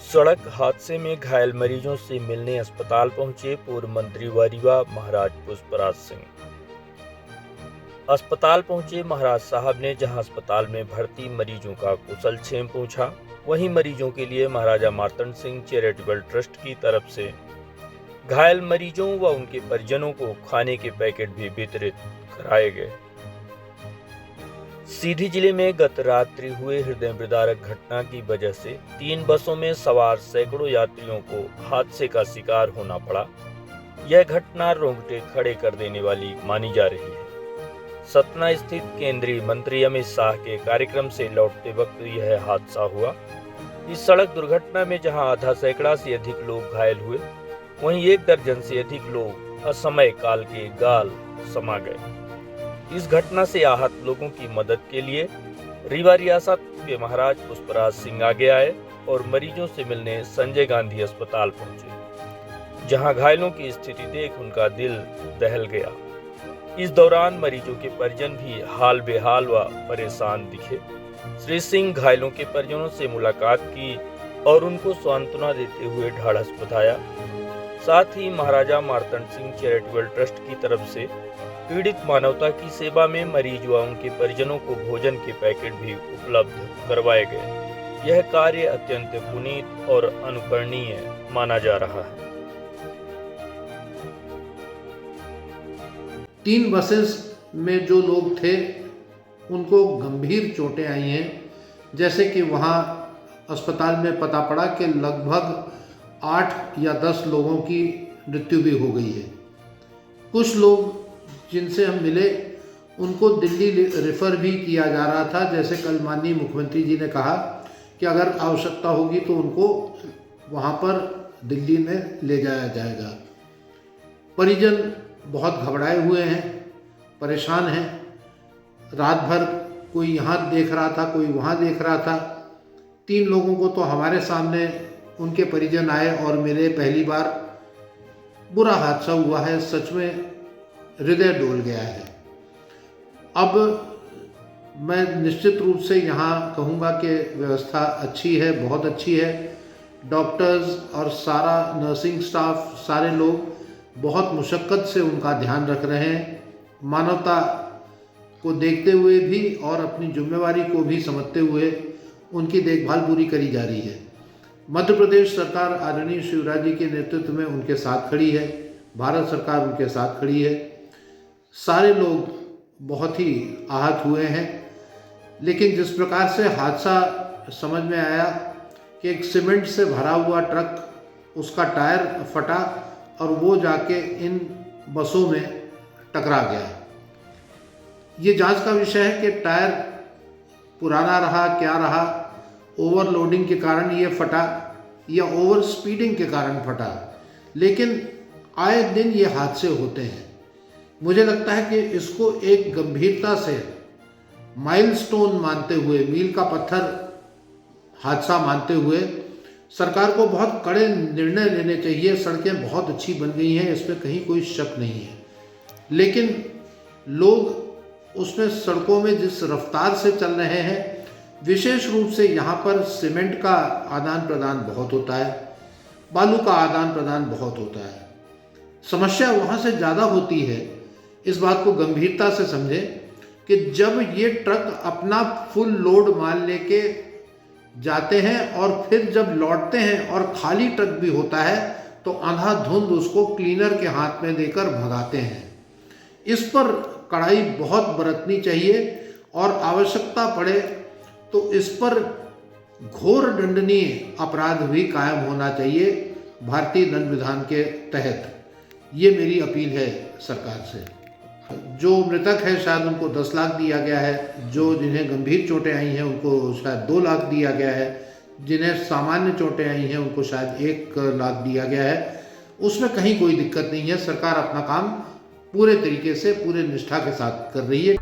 सड़क हादसे में घायल मरीजों से मिलने अस्पताल पहुंचे पूर्व मंत्री व रीवा महाराज पुष्पराज सिंह। अस्पताल पहुंचे महाराज साहब ने जहां अस्पताल में भर्ती मरीजों का कुशलक्षेम पूछा, वहीं मरीजों के लिए महाराजा मार्तंड सिंह चैरिटेबल ट्रस्ट की तरफ से घायल मरीजों व उनके परिजनों को खाने के पैकेट भी वितरित कराए गए। सीधी जिले में गत रात्रि हुए हृदय विदारक घटना की वजह से 3 बसों में सवार सैकड़ों यात्रियों को हादसे का शिकार होना पड़ा। यह घटना रोंगटे खड़े कर देने वाली मानी जा रही है। सतना स्थित केंद्रीय मंत्री अमित शाह के कार्यक्रम से लौटते वक्त यह हादसा हुआ। इस सड़क दुर्घटना में जहां आधा सैकड़ा से अधिक लोग घायल हुए, वहीं 1 दर्जन से अधिक लोग असमय काल के गाल समा गए। इस घटना से आहत लोगों की मदद के लिए रीवा रियासत के महाराज पुष्पराज सिंह आगे आए और मरीजों से मिलने संजय गांधी अस्पताल पहुंचे, जहां घायलों की स्थिति देख उनका दिल दहल गया। इस दौरान मरीजों के परिजन भी हाल बेहाल व परेशान दिखे। श्री सिंह घायलों के परिजनों से मुलाकात की और उनको सांत्वना देते हुए ढाढ़स बंधाया। साथ ही महाराजा मार्तंड सिंह चैरिटेबल ट्रस्ट की तरफ से पीड़ित मानवता की सेवा में मरीज व उनके परिजनों को भोजन के पैकेट भी उपलब्ध करवाए गए। यह कार्य अत्यंत पुनीत और अनुकरणीय माना जा रहा है। 3 बसेस में जो लोग थे उनको गंभीर चोटें आई हैं। जैसे कि वहाँ अस्पताल में पता पड़ा कि लगभग 8 या 10 लोगों की मृत्यु भी हो गई है। कुछ लोग जिनसे हम मिले उनको दिल्ली रेफ़र भी किया जा रहा था। जैसे कल माननीय मुख्यमंत्री जी ने कहा कि अगर आवश्यकता होगी तो उनको वहाँ पर दिल्ली में ले जाया जाएगा। परिजन बहुत घबराए हुए हैं, परेशान हैं। रात भर कोई यहाँ देख रहा था, कोई वहाँ देख रहा था। 3 लोगों को तो हमारे सामने उनके परिजन आए और मेरे पहली बार बुरा हादसा हुआ है, सच में हृदय डोल गया है। अब मैं निश्चित रूप से यहाँ कहूँगा कि व्यवस्था अच्छी है, बहुत अच्छी है। डॉक्टर्स और सारा नर्सिंग स्टाफ, सारे लोग बहुत मुशक्क़त से उनका ध्यान रख रहे हैं, मानवता को देखते हुए भी और अपनी जिम्मेवारी को भी समझते हुए उनकी देखभाल पूरी करी जा रही है। मध्य प्रदेश सरकार आदरणीय शिवराज जी के नेतृत्व में उनके साथ खड़ी है, भारत सरकार उनके साथ खड़ी है। सारे लोग बहुत ही आहत हुए हैं, लेकिन जिस प्रकार से हादसा समझ में आया कि एक सीमेंट से भरा हुआ ट्रक, उसका टायर फटा और वो जाके इन बसों में टकरा गया। ये जांच का विषय है कि टायर पुराना रहा, क्या रहा, ओवरलोडिंग के कारण ये फटा या ओवर स्पीडिंग के कारण फटा, लेकिन आए दिन ये हादसे होते हैं। मुझे लगता है कि इसको एक गंभीरता से माइलस्टोन मानते हुए, मील का पत्थर हादसा मानते हुए सरकार को बहुत कड़े निर्णय लेने चाहिए। सड़कें बहुत अच्छी बन गई हैं, इसमें कहीं कोई शक नहीं है, लेकिन लोग उसमें सड़कों में जिस रफ्तार से चल रहे हैं, विशेष रूप से यहाँ पर सीमेंट का आदान प्रदान बहुत होता है, बालू का आदान प्रदान बहुत होता है। समस्या वहाँ से ज़्यादा होती है। इस बात को गंभीरता से समझें कि जब ये ट्रक अपना फुल लोड माल लेके जाते हैं और फिर जब लौटते हैं और खाली ट्रक भी होता है तो अंधाधुंध उसको क्लीनर के हाथ में देकर भगाते हैं। इस पर कड़ाई बहुत बरतनी चाहिए और आवश्यकता पड़े तो इस पर घोर दंडनीय अपराध भी कायम होना चाहिए भारतीय दंड विधान के तहत। ये मेरी अपील है सरकार से। जो मृतक है शायद उनको 10 लाख दिया गया है, जो जिन्हें गंभीर चोटें आई हैं उनको शायद 2 लाख दिया गया है, जिन्हें सामान्य चोटें आई हैं उनको शायद 1 लाख दिया गया है। उसमें कहीं कोई दिक्कत नहीं है। सरकार अपना काम पूरे तरीके से, पूरे निष्ठा के साथ कर रही है।